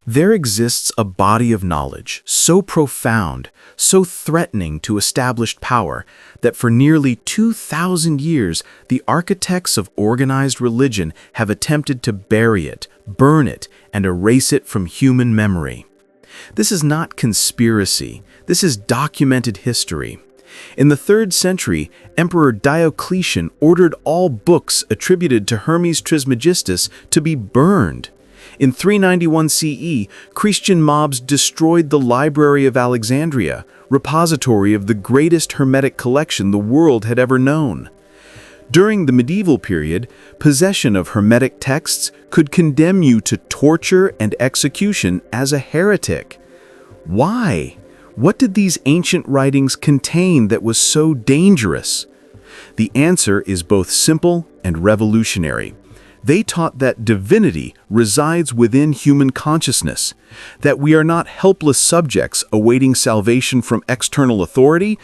There exists a body of knowledge so profound, so threatening to established power, that for nearly 2,000 years the architects of organized religion have attempted to bury it, burn it, and erase it from human memory. This is not conspiracy, this is documented history. In the 3rd century, Emperor Diocletian ordered all books attributed to Hermes Trismegistus to be burned. In 391 CE, Christian mobs destroyed the Library of Alexandria, repository of the greatest Hermetic collection the world had ever known. During the medieval period, possession of Hermetic texts could condemn you to torture and execution as a heretic. Why? What did these ancient writings contain that was so dangerous? The answer is both simple and revolutionary. They taught that divinity resides within human consciousness, that we are not helpless subjects awaiting salvation from external authority,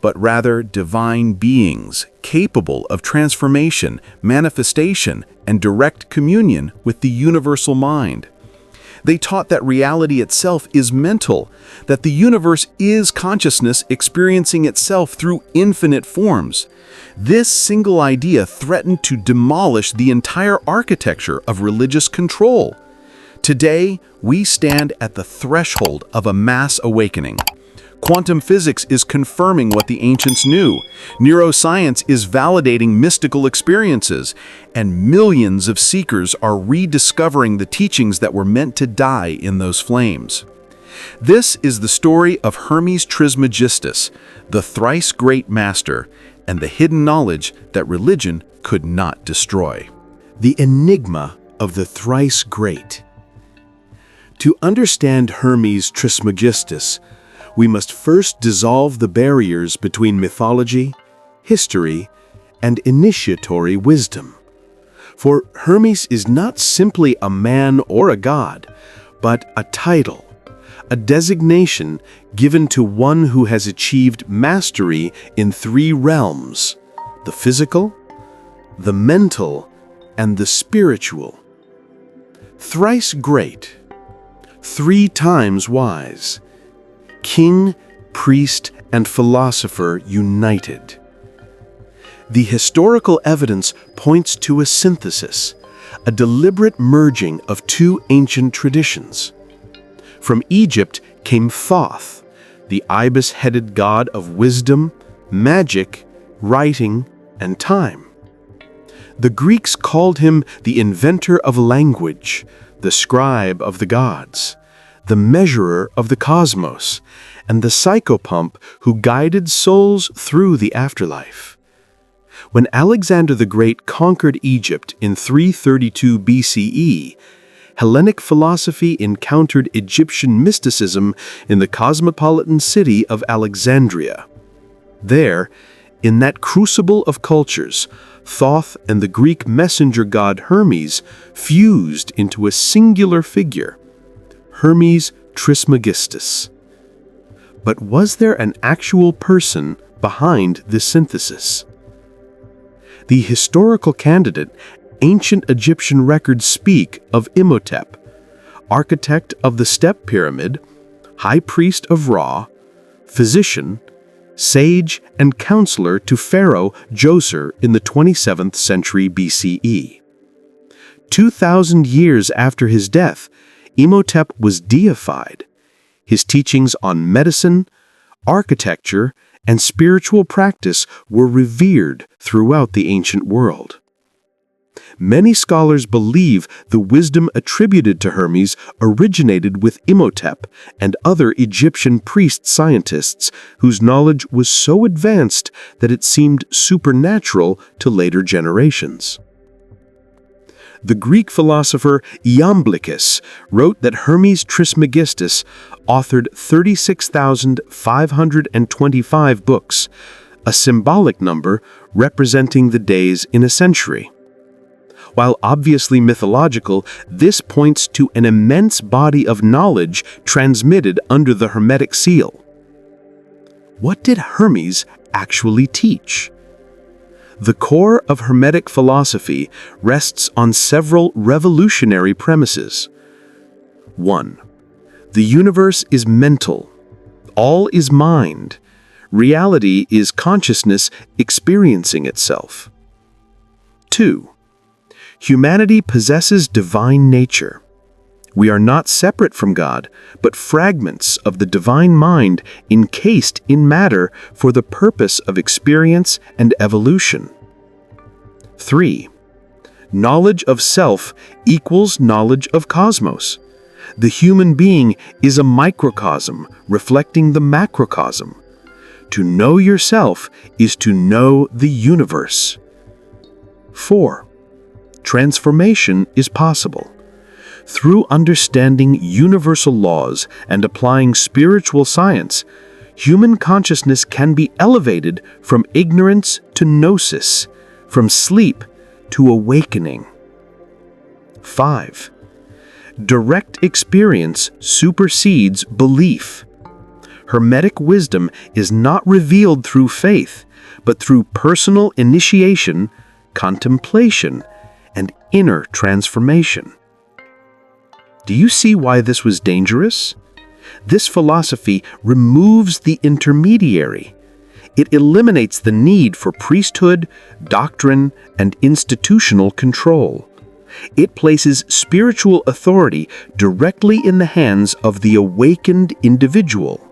but rather divine beings capable of transformation, manifestation, and direct communion with the universal mind. They taught that reality itself is mental, that the universe is consciousness experiencing itself through infinite forms. This single idea threatened to demolish the entire architecture of religious control. Today, we stand at the threshold of a mass awakening. Quantum physics is confirming what the ancients knew. Neuroscience is validating mystical experiences, and millions of seekers are rediscovering the teachings that were meant to die in those flames. This is the story of Hermes Trismegistus, the thrice-great master, and the hidden knowledge that religion could not destroy. The enigma of the Thrice-Great. To understand Hermes Trismegistus, we must first dissolve the barriers between mythology, history, and initiatory wisdom. For Hermes is not simply a man or a god, but a title, a designation given to one who has achieved mastery in 3 realms: the physical, the mental, and the spiritual. Thrice great, 3 times wise, king, priest, and philosopher united. The historical evidence points to a synthesis, a deliberate merging of 2 ancient traditions. From Egypt came Thoth, the ibis-headed god of wisdom, magic, writing, and time. The Greeks called him the inventor of language, the scribe of the gods, the measurer of the cosmos, and the psychopomp who guided souls through the afterlife. When Alexander the Great conquered Egypt in 332 BCE, Hellenic philosophy encountered Egyptian mysticism in the cosmopolitan city of Alexandria. There, in that crucible of cultures, Thoth and the Greek messenger god Hermes fused into a singular figure, Hermes Trismegistus. But was there an actual person behind this synthesis? The historical candidate, ancient Egyptian records speak of Imhotep, architect of the Step Pyramid, high priest of Ra, physician, sage, and counselor to Pharaoh Djoser in the 27th century BCE. 2,000 years after his death, Imhotep was deified. His teachings on medicine, architecture, and spiritual practice were revered throughout the ancient world. Many scholars believe the wisdom attributed to Hermes originated with Imhotep and other Egyptian priest-scientists whose knowledge was so advanced that it seemed supernatural to later generations. The Greek philosopher Iamblichus wrote that Hermes Trismegistus authored 36,525 books, a symbolic number representing the days in a century. While obviously mythological, this points to an immense body of knowledge transmitted under the Hermetic seal. What did Hermes actually teach? The core of Hermetic philosophy rests on several revolutionary premises. 1. The universe is mental. All is mind. Reality is consciousness experiencing itself. 2. Humanity possesses divine nature. We are not separate from God, but fragments of the divine mind encased in matter for the purpose of experience and evolution. 3. Knowledge of self equals knowledge of cosmos. The human being is a microcosm reflecting the macrocosm. To know yourself is to know the universe. 4. Transformation is possible. Through understanding universal laws and applying spiritual science, human consciousness can be elevated from ignorance to gnosis, from sleep to awakening. 5. Direct experience supersedes belief. Hermetic wisdom is not revealed through faith, but through personal initiation, contemplation, and inner transformation. Do you see why this was dangerous? This philosophy removes the intermediary. It eliminates the need for priesthood, doctrine, and institutional control. It places spiritual authority directly in the hands of the awakened individual.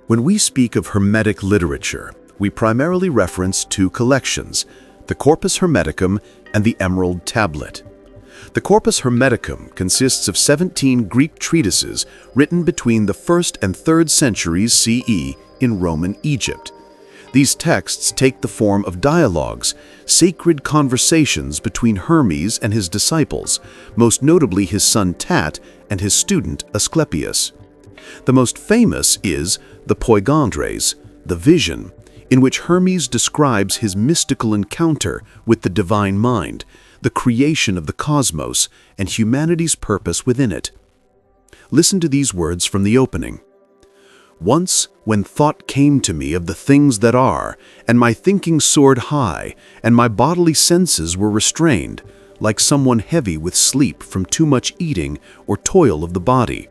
When we speak of Hermetic literature, we primarily reference two collections, the Corpus Hermeticum and the Emerald Tablet. The Corpus Hermeticum consists of 17 Greek treatises written between the 1st and 3rd centuries CE in Roman Egypt. These texts take the form of dialogues, sacred conversations between Hermes and his disciples, most notably his son Tat and his student Asclepius. The most famous is the Poigandres, the Vision, in which Hermes describes his mystical encounter with the divine mind, the creation of the cosmos, and humanity's purpose within it. Listen to these words from the opening. Once, when thought came to me of the things that are, and my thinking soared high, and my bodily senses were restrained, like someone heavy with sleep from too much eating or toil of the body,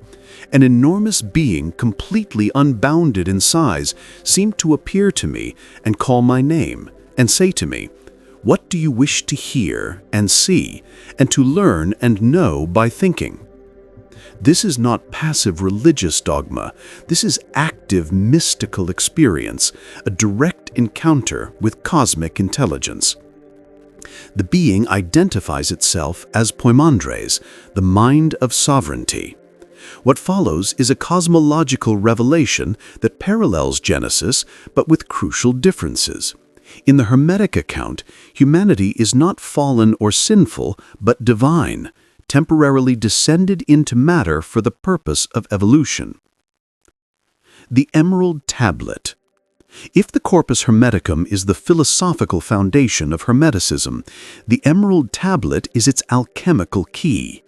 an enormous being completely unbounded in size seemed to appear to me and call my name, and say to me, "What do you wish to hear and see, and to learn and know by thinking?" This is not passive religious dogma. This is active mystical experience, a direct encounter with cosmic intelligence. The being identifies itself as Poimandres, the mind of sovereignty. What follows is a cosmological revelation that parallels Genesis, but with crucial differences. In the Hermetic account, humanity is not fallen or sinful, but divine, temporarily descended into matter for the purpose of evolution. The Emerald Tablet. If the Corpus Hermeticum is the philosophical foundation of Hermeticism, the Emerald Tablet is its alchemical key.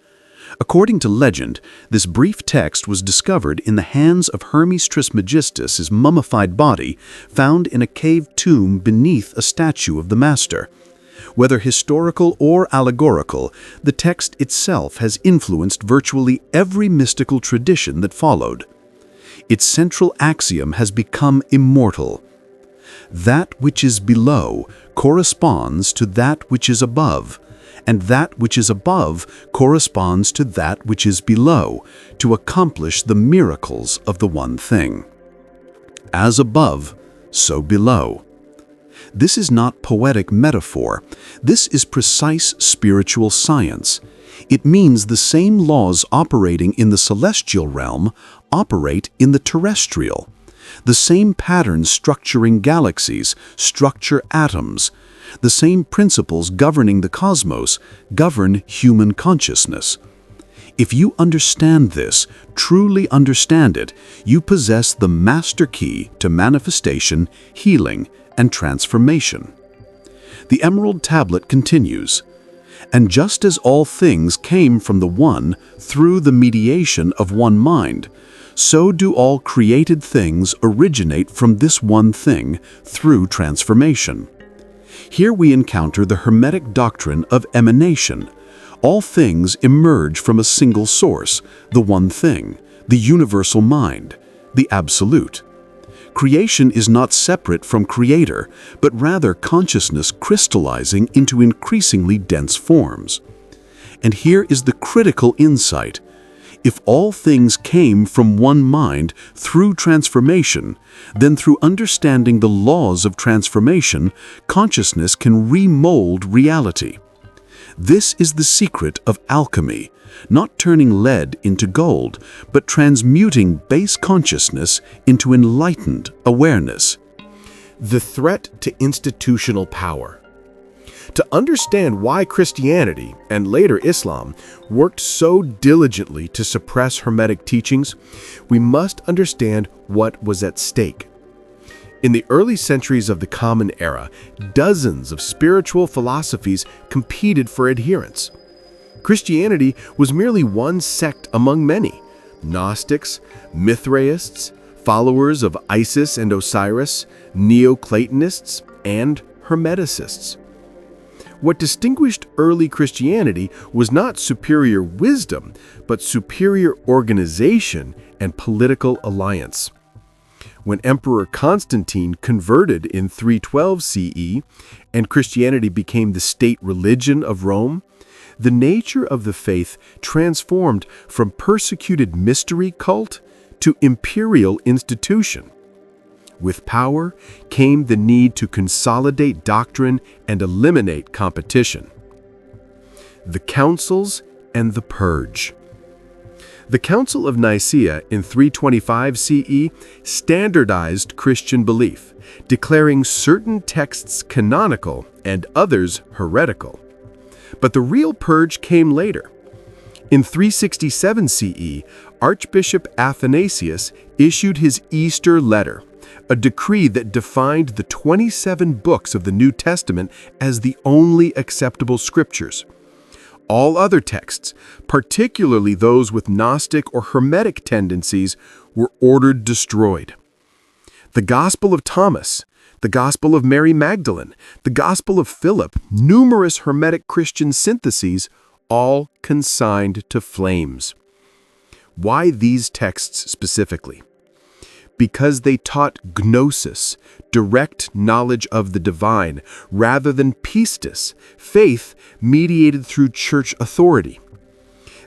According to legend, this brief text was discovered in the hands of Hermes Trismegistus' mummified body, found in a cave tomb beneath a statue of the master. Whether historical or allegorical, the text itself has influenced virtually every mystical tradition that followed. Its central axiom has become immortal. That which is below corresponds to that which is above, and that which is above corresponds to that which is below, to accomplish the miracles of the one thing. As above, so below. This is not poetic metaphor. This is precise spiritual science. It means the same laws operating in the celestial realm operate in the terrestrial. The same patterns structuring galaxies structure atoms. The same principles governing the cosmos govern human consciousness. If you understand this, truly understand it, you possess the master key to manifestation, healing, and transformation. The Emerald Tablet continues, "And just as all things came from the one through the mediation of one mind, so do all created things originate from this one thing through transformation." Here we encounter the Hermetic doctrine of emanation. All things emerge from a single source, the one thing, the universal mind, the absolute. Creation is not separate from creator, but rather consciousness crystallizing into increasingly dense forms. And here is the critical insight. If all things came from one mind through transformation, then through understanding the laws of transformation, consciousness can remold reality. This is the secret of alchemy, not turning lead into gold, but transmuting base consciousness into enlightened awareness. The threat to institutional power. To understand why Christianity, and later Islam, worked so diligently to suppress Hermetic teachings, we must understand what was at stake. In the early centuries of the Common Era, dozens of spiritual philosophies competed for adherence. Christianity was merely one sect among many: Gnostics, Mithraists, followers of Isis and Osiris, Neoplatonists, and Hermeticists. What distinguished early Christianity was not superior wisdom, but superior organization and political alliance. When Emperor Constantine converted in 312 CE and Christianity became the state religion of Rome, the nature of the faith transformed from persecuted mystery cult to imperial institution. With power came the need to consolidate doctrine and eliminate competition. The Councils and the Purge. The Council of Nicaea in 325 CE standardized Christian belief, declaring certain texts canonical and others heretical. But the real purge came later. In 367 CE, Archbishop Athanasius issued his Easter letter, a decree that defined the 27 books of the New Testament as the only acceptable scriptures. All other texts, particularly those with Gnostic or Hermetic tendencies, were ordered destroyed. The Gospel of Thomas, the Gospel of Mary Magdalene, the Gospel of Philip, numerous Hermetic Christian syntheses, all consigned to flames. Why these texts specifically? Because they taught gnosis, direct knowledge of the divine, rather than pistis, faith mediated through church authority.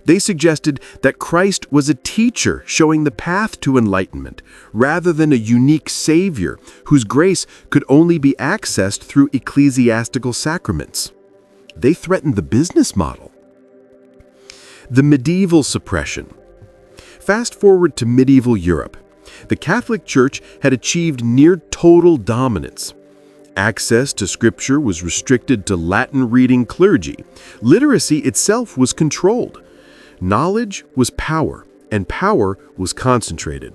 They suggested that Christ was a teacher showing the path to enlightenment, rather than a unique savior whose grace could only be accessed through ecclesiastical sacraments. They threatened the business model. The medieval suppression. Fast forward to medieval Europe. The Catholic Church had achieved near total dominance. Access to Scripture was restricted to Latin-reading clergy. Literacy itself was controlled. Knowledge was power, and power was concentrated.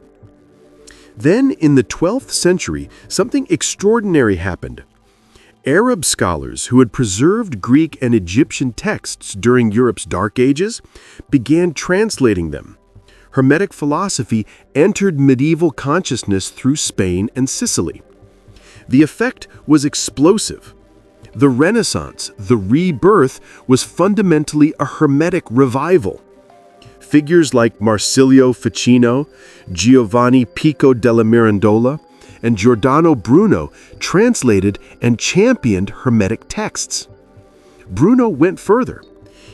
Then, in the 12th century, something extraordinary happened. Arab scholars who had preserved Greek and Egyptian texts during Europe's Dark Ages began translating them. Hermetic philosophy entered medieval consciousness through Spain and Sicily. The effect was explosive. The Renaissance, the rebirth, was fundamentally a Hermetic revival. Figures like Marsilio Ficino, Giovanni Pico della Mirandola, and Giordano Bruno translated and championed Hermetic texts. Bruno went further.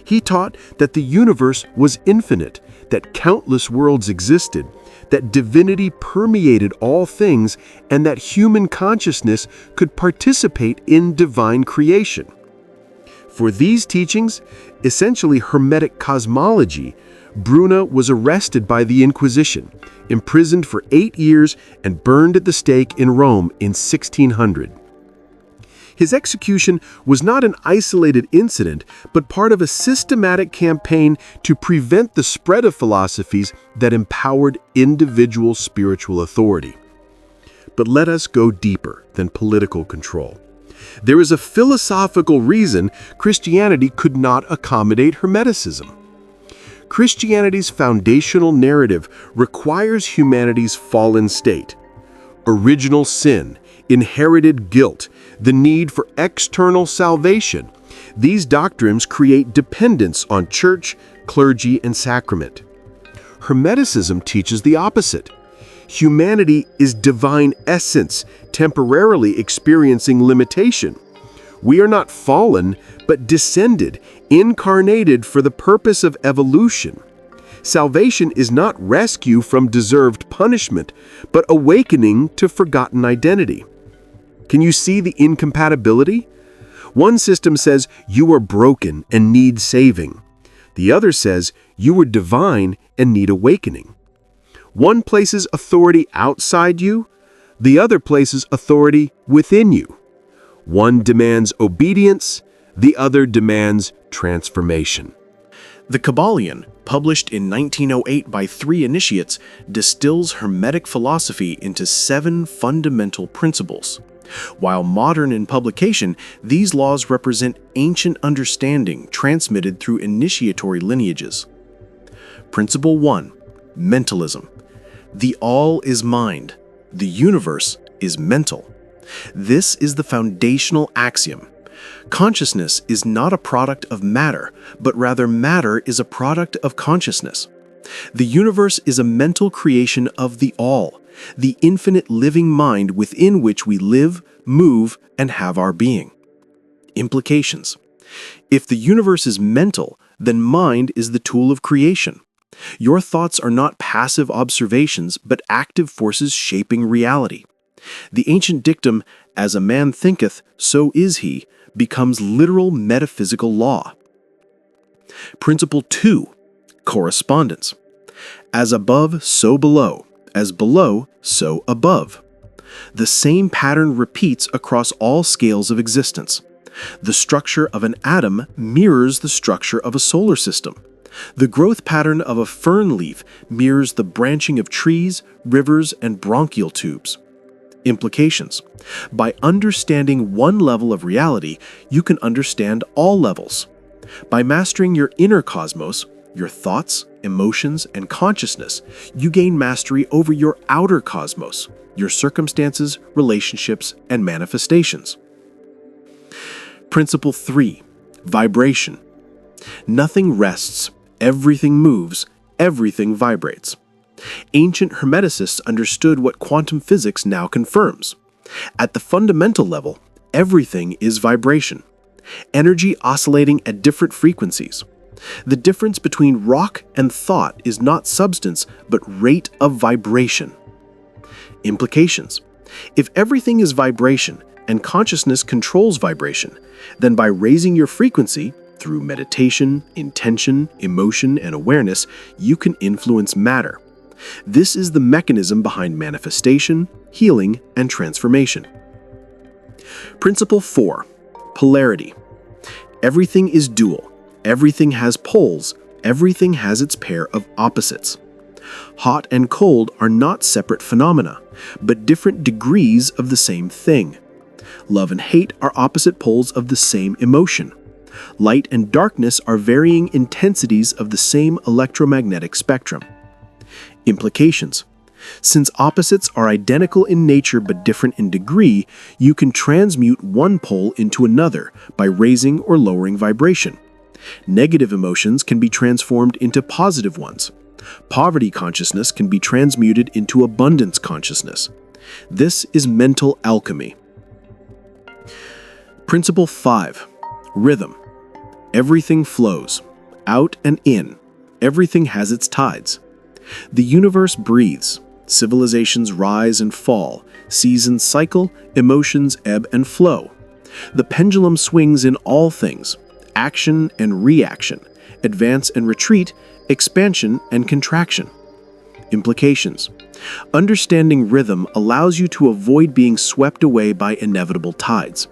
He taught that the universe was infinite, that countless worlds existed, that divinity permeated all things, and that human consciousness could participate in divine creation. For these teachings, essentially Hermetic cosmology, Bruno was arrested by the Inquisition, imprisoned for 8 years, and burned at the stake in Rome in 1600. His execution was not an isolated incident, but part of a systematic campaign to prevent the spread of philosophies that empowered individual spiritual authority. But let us go deeper than political control. There is a philosophical reason Christianity could not accommodate Hermeticism. Christianity's foundational narrative requires humanity's fallen state. Original sin, inherited guilt, the need for external salvation, These doctrines create dependence on church, clergy, and sacrament. Hermeticism teaches the opposite. Humanity is divine essence, temporarily experiencing limitation. We are not fallen, but descended, incarnated for the purpose of evolution. Salvation is not rescue from deserved punishment, but awakening to forgotten identity. Can you see the incompatibility? One system says you are broken and need saving. The other says you are divine and need awakening. One places authority outside you, the other places authority within you. One demands obedience, the other demands transformation. The Kybalion, published in 1908 by 3 initiates, distills Hermetic philosophy into 7 fundamental principles. While modern in publication, these laws represent ancient understanding transmitted through initiatory lineages. Principle 1. Mentalism. The all is mind. The universe is mental. This is the foundational axiom. Consciousness is not a product of matter, but rather matter is a product of consciousness. The universe is a mental creation of the all, the infinite living mind within which we live, move, and have our being. Implications. If the universe is mental, then mind is the tool of creation. Your thoughts are not passive observations, but active forces shaping reality. The ancient dictum, "As a man thinketh, so is he," becomes literal metaphysical law. Principle 2. Correspondence. As above, so below. As below, so above. The same pattern repeats across all scales of existence. The structure of an atom mirrors the structure of a solar system. The growth pattern of a fern leaf mirrors the branching of trees, rivers, and bronchial tubes. Implications. By understanding one level of reality, you can understand all levels. By mastering your inner cosmos, your thoughts, emotions, and consciousness, you gain mastery over your outer cosmos, your circumstances, relationships, and manifestations. Principle 3. Vibration. Nothing rests, everything moves, everything vibrates. Ancient Hermeticists understood what quantum physics now confirms. At the fundamental level, everything is vibration. Energy oscillating at different frequencies. The difference between rock and thought is not substance, but rate of vibration. Implications. If everything is vibration and consciousness controls vibration, then by raising your frequency, through meditation, intention, emotion, and awareness, you can influence matter. This is the mechanism behind manifestation, healing, and transformation. Principle 4. Polarity. Everything is dual. Everything has poles. Everything has its pair of opposites. Hot and cold are not separate phenomena, but different degrees of the same thing. Love and hate are opposite poles of the same emotion. Light and darkness are varying intensities of the same electromagnetic spectrum. Implications. Since opposites are identical in nature but different in degree, you can transmute one pole into another by raising or lowering vibration. Negative emotions can be transformed into positive ones. Poverty consciousness can be transmuted into abundance consciousness. This is mental alchemy. Principle 5. Rhythm. Everything flows. Out and in. Everything has its tides. The universe breathes. Civilizations rise and fall. Seasons cycle. Emotions ebb and flow. The pendulum swings in all things. Action and reaction. Advance and retreat. Expansion and contraction. Implications. Understanding rhythm allows you to avoid being swept away by inevitable tides.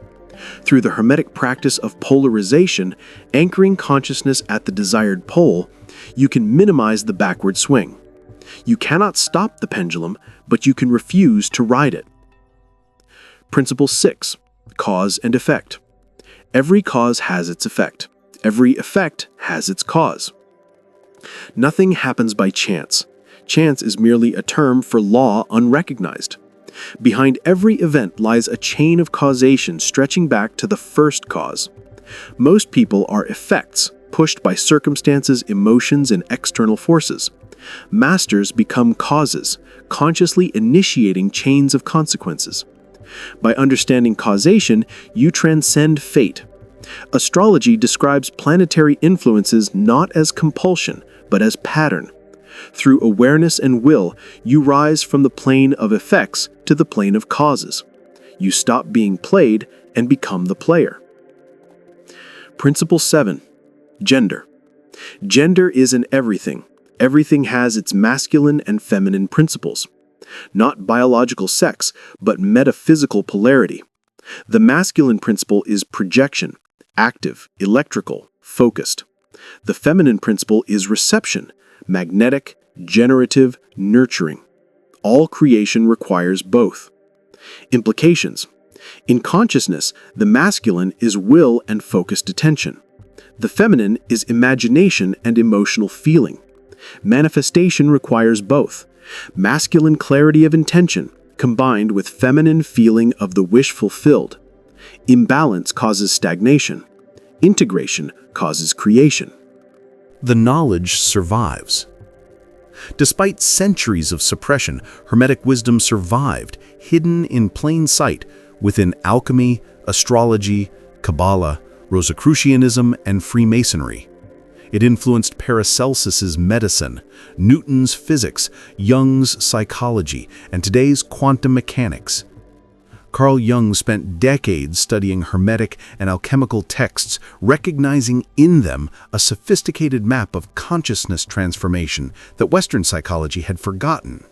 Through the Hermetic practice of polarization, anchoring consciousness at the desired pole, you can minimize the backward swing. You cannot stop the pendulum, but you can refuse to ride it. Principle 6. Cause and effect. Every cause has its effect. Every effect has its cause. Nothing happens by chance. Chance is merely a term for law unrecognized. Behind every event lies a chain of causation stretching back to the first cause. Most people are effects, pushed by circumstances, emotions, and external forces. Masters become causes, consciously initiating chains of consequences. By understanding causation, you transcend fate. Astrology describes planetary influences not as compulsion, but as pattern. Through awareness and will, you rise from the plane of effects to the plane of causes. You stop being played and become the player. Principle 7. Gender. Gender is in everything. Everything has its masculine and feminine principles. Not biological sex, but metaphysical polarity. The masculine principle is projection, active, electrical, focused. The feminine principle is reception, magnetic, generative, nurturing. All creation requires both. Implications. In consciousness, the masculine is will and focused attention. The feminine is imagination and emotional feeling. Manifestation requires both. Masculine clarity of intention, combined with feminine feeling of the wish fulfilled. Imbalance causes stagnation. Integration causes creation. The knowledge survives. Despite centuries of suppression, Hermetic wisdom survived, hidden in plain sight within alchemy, astrology, Kabbalah, Rosicrucianism, and Freemasonry. It influenced Paracelsus's medicine, Newton's physics, Jung's psychology, and today's quantum mechanics. Carl Jung spent decades studying Hermetic and alchemical texts, recognizing in them a sophisticated map of consciousness transformation that Western psychology had forgotten.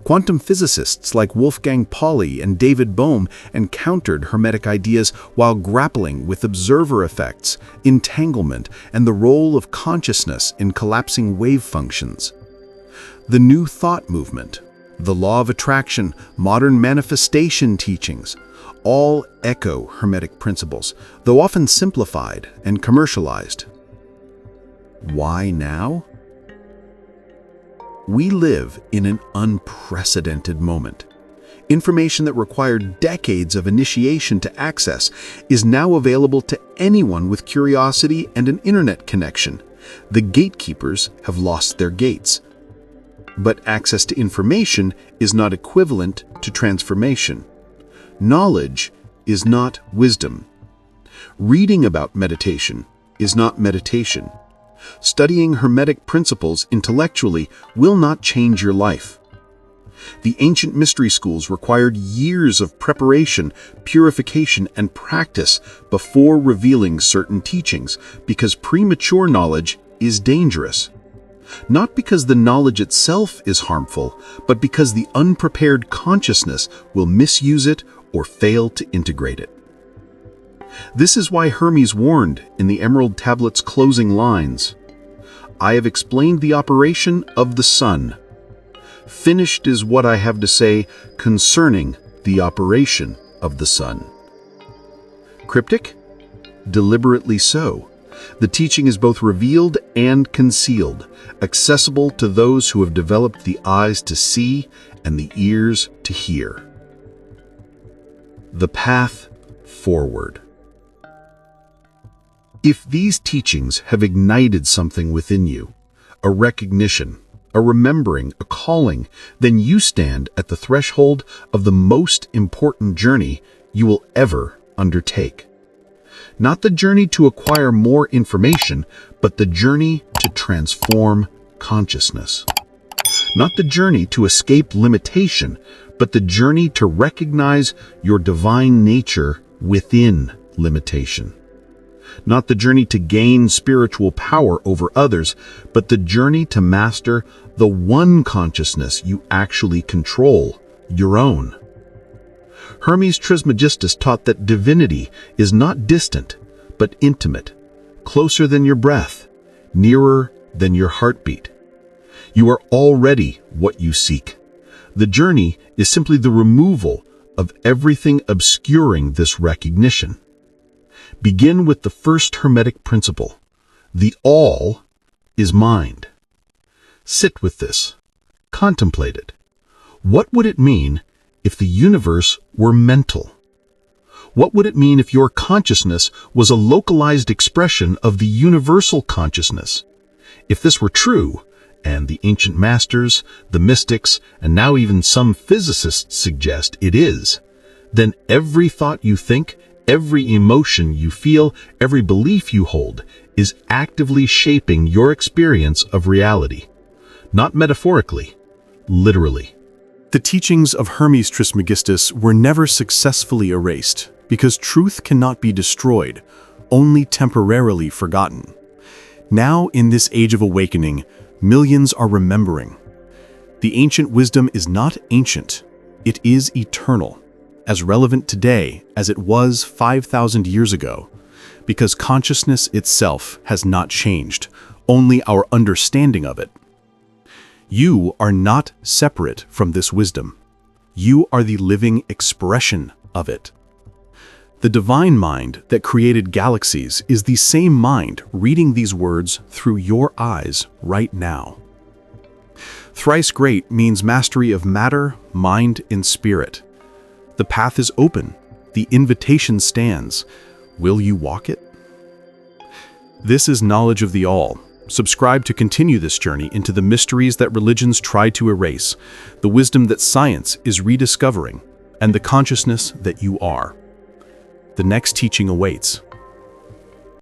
Quantum physicists like Wolfgang Pauli and David Bohm encountered Hermetic ideas while grappling with observer effects, entanglement, and the role of consciousness in collapsing wave functions. The New Thought movement, the law of attraction, modern manifestation teachings, all echo Hermetic principles, though often simplified and commercialized. Why now? We live in an unprecedented moment. Information that required decades of initiation to access is now available to anyone with curiosity and an internet connection. The gatekeepers have lost their gates. But access to information is not equivalent to transformation. Knowledge is not wisdom. Reading about meditation is not meditation. Studying Hermetic principles intellectually will not change your life. The ancient mystery schools required years of preparation, purification, and practice before revealing certain teachings, because premature knowledge is dangerous. Not because the knowledge itself is harmful, but because the unprepared consciousness will misuse it or fail to integrate it. This is why Hermes warned in the Emerald Tablet's closing lines, "I have explained the operation of the sun. Finished is what I have to say concerning the operation of the sun." Cryptic? Deliberately so. The teaching is both revealed and concealed, accessible to those who have developed the eyes to see and the ears to hear. The path forward. If these teachings have ignited something within you, a recognition, a remembering, a calling, then you stand at the threshold of the most important journey you will ever undertake. Not the journey to acquire more information, but the journey to transform consciousness. Not the journey to escape limitation, but the journey to recognize your divine nature within limitation. Not the journey to gain spiritual power over others, but the journey to master the one consciousness you actually control, your own. Hermes Trismegistus taught that divinity is not distant, but intimate, closer than your breath, nearer than your heartbeat. You are already what you seek. The journey is simply the removal of everything obscuring this recognition. Begin with the first Hermetic principle. The all is mind. Sit with this. Contemplate it. What would it mean if the universe were mental? What would it mean if your consciousness was a localized expression of the universal consciousness? If this were true, and the ancient masters, the mystics, and now even some physicists suggest it is, then every thought you think, every emotion you feel, every belief you hold is actively shaping your experience of reality. Not metaphorically, literally. The teachings of Hermes Trismegistus were never successfully erased because truth cannot be destroyed, only temporarily forgotten. Now, in this age of awakening, millions are remembering. The ancient wisdom is not ancient, it is eternal, as relevant today as it was 5,000 years ago, because consciousness itself has not changed, only our understanding of it. You are not separate from this wisdom. You are the living expression of it. The divine mind that created galaxies is the same mind reading these words through your eyes right now. Thrice-Great means mastery of matter, mind, and spirit. The path is open. The invitation stands. Will you walk it? This is knowledge of the all. Subscribe to continue this journey into the mysteries that religions try to erase, the wisdom that science is rediscovering, and the consciousness that you are. The next teaching awaits.